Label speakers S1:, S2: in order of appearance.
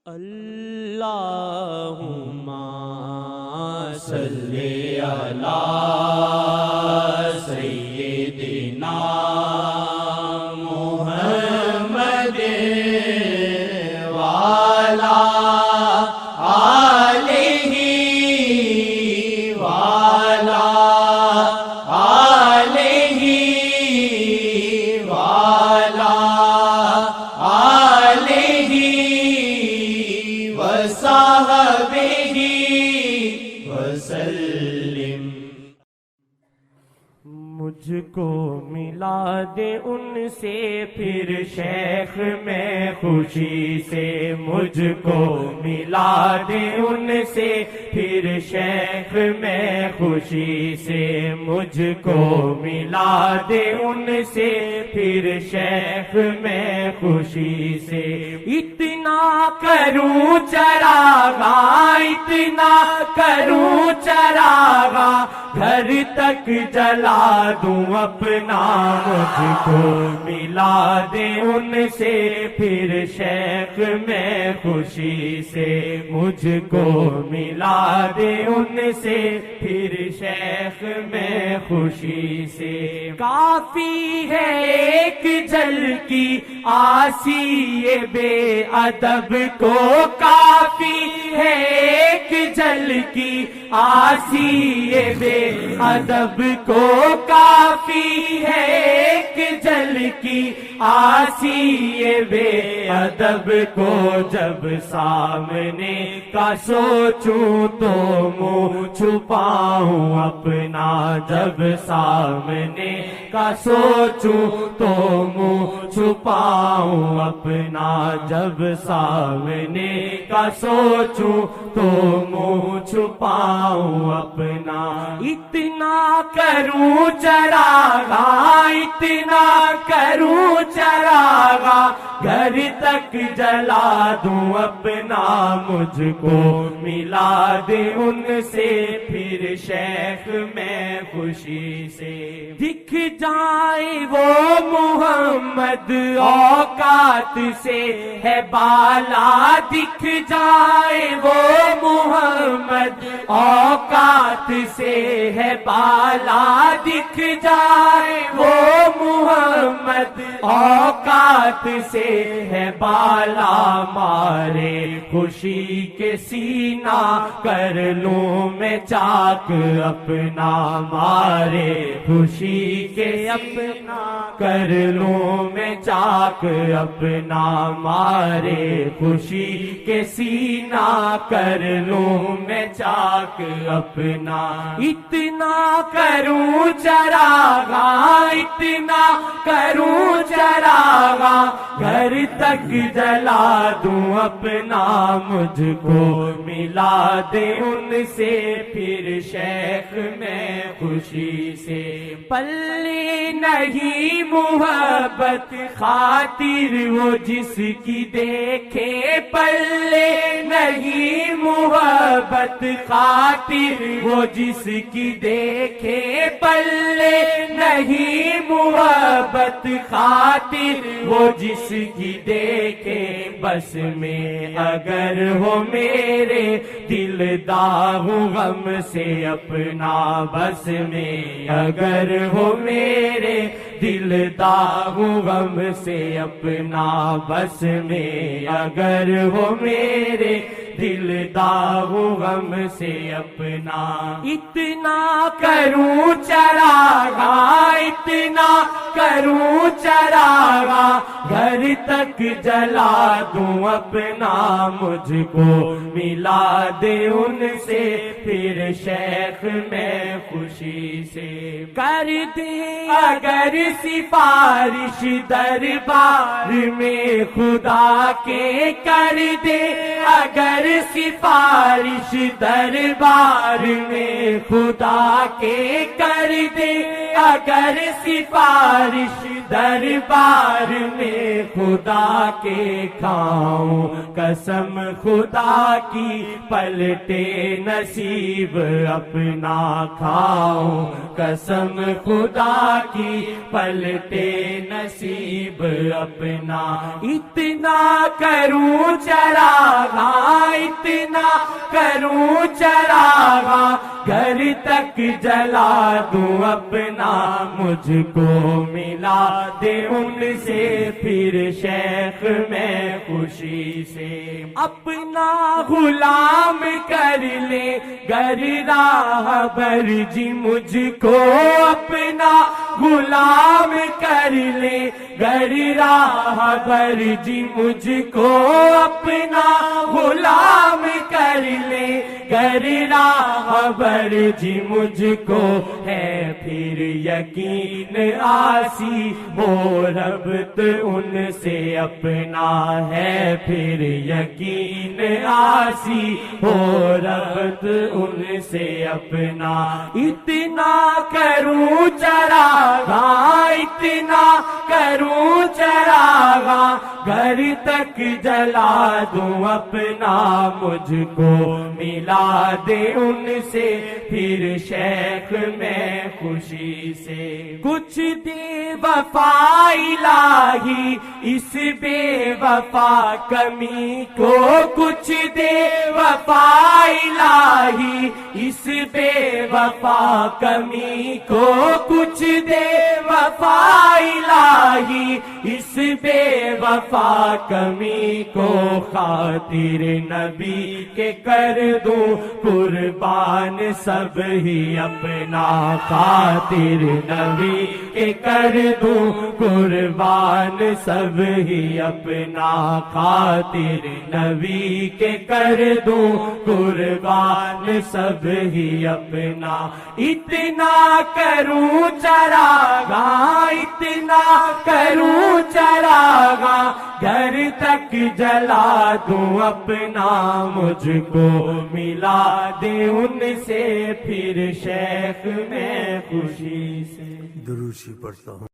S1: اللہم صلی علی سیدنا محمد وعلی آلہ وعلی آلہ وعلی آلہ وصحبہ وسلم۔
S2: مجھ کو ملا دے ان سے پھر شیخ میں خوشی سے، مجھ کو ملا دے ان سے پھر شیخ میں خوشی سے، مجھ کو ملا دے ان سے پھر شیخ میں خوشی سے۔ اتنا کروں چراغا، اتنا کروں چراغا، گھر تک جلا دوں اپنا، مجھ کو ملا دے ان سے پھر شیخ میں خوشی سے، مجھ کو ملا دے ان سے پھر شیخ میں خوشی سے۔ کافی ہے ایک جھلکی آسی بے ادب کو، کافی ہے ایک جھلکی آسی بے ادب کو، کافی ہے ایک جھلکی آسی بے ادب کو، جب سامنے کا سوچوں تو منہ چھپاؤں اپنا، جب سامنے کا سوچوں تو منہ چھپاؤں اپنا، جب سامنے کا سوچوں تو منہ چھپاؤں اپنا۔ اتنا کروں چراغا، اتنا کروں چراغا، گھر تک جلا دوں اپنا، مجھ کو ملا دے ان سے پھر شیخ میں خوشی سے۔ دکھ جائے وہ محمد اوقات سے ہے بالا، دکھ جائے وہ محمد اوقات سے ہے بالا، دکھ جائے وہ محمد اوقات سے ہے بالا، مارے خوشی کے سینہ کر لوں میں چاک اپنا، مارے خوشی کے اپنا کر لوں میں چاک اپنا، مارے خوشی کے سینہ کر لوں میں چاک اپنا۔ اتنا کروں چراغا، اتنا کروں چراغا، گھر تک جلا دوں اپنا، مجھ کو ملا دے ان سے پھر شیخ میں خوشی سے۔ پلے نہیں محبت خاطر وہ جس کی دیکھے، پلے نہیں محبت خاطر وہ جس کی دیکھے، پلے نہیں محبت خاطر وہ جس کی دیکھے، بس میں اگر ہو میرے دل داغ غم سے اپنا، بس میں اگر ہو میرے دل داغ غم سے اپنا، بس میں اگر ہو میرے دل داغ غم سے اپنا۔ اتنا کروں چراغا، اتنا کروں چراغا، گھر تک جلا دوں اپنا، مجھ کو ملا دے ان سے پھر شیخ میں خوشی سے۔ کر دے اگر سفارش دربار میں خدا کے، کر دے اگر سفارش دربار میں خدا کے، کر دے اگر سفارش دربار میں خدا کے، کھاؤں قسم خدا کی پلٹے نصیب اپنا، کھاؤں قسم خدا کی پلٹے نصیب اپنا۔ اتنا کروں چراغا اتنا کروں چراغا گھر تک جلا دوں اپنا مجھ کو ملا دے ان سے پھر شیخ میں خوشی سے اپنا غلام کر لے گر راہ بر جی مجھ کو اپنا غلام کر لے گر راہ بر جی مجھ کو اپنا غلام کر لے گر راہ بر جی مجھ کو ہے پھر یقین آسی ہو ربط ان سے اپنا ہے پھر یقین آسی ہو ربط ان سے اپنا اتنا کروں چراغا اتنا کروں چراغا گھر تک جلا دوں اپنا مجھ کو ملا دے ان سے پھر شیخ میں خوشی سے کچھ دے وفا الہی اس بے وفا کمی کو کچھ دے وفا الہی اس بے وفا کمی کو کچھ دے وفا الہی اس بے وفا کمی کو خاطر نبی کے کر دوں قربان سب ہی اپنا خاطر نبی کے کر دوں قربان سب ہی اپنا خاطر نبی کے کر دوں قربان سب ہی اپنا اتنا کروں چراغا اتنا کروں چراغا گھر تک جلا دوں اپنا مجھ کو ملا دے ان سے پھر شیخ میں خوشی سے
S3: دروشی پڑھتا ہوں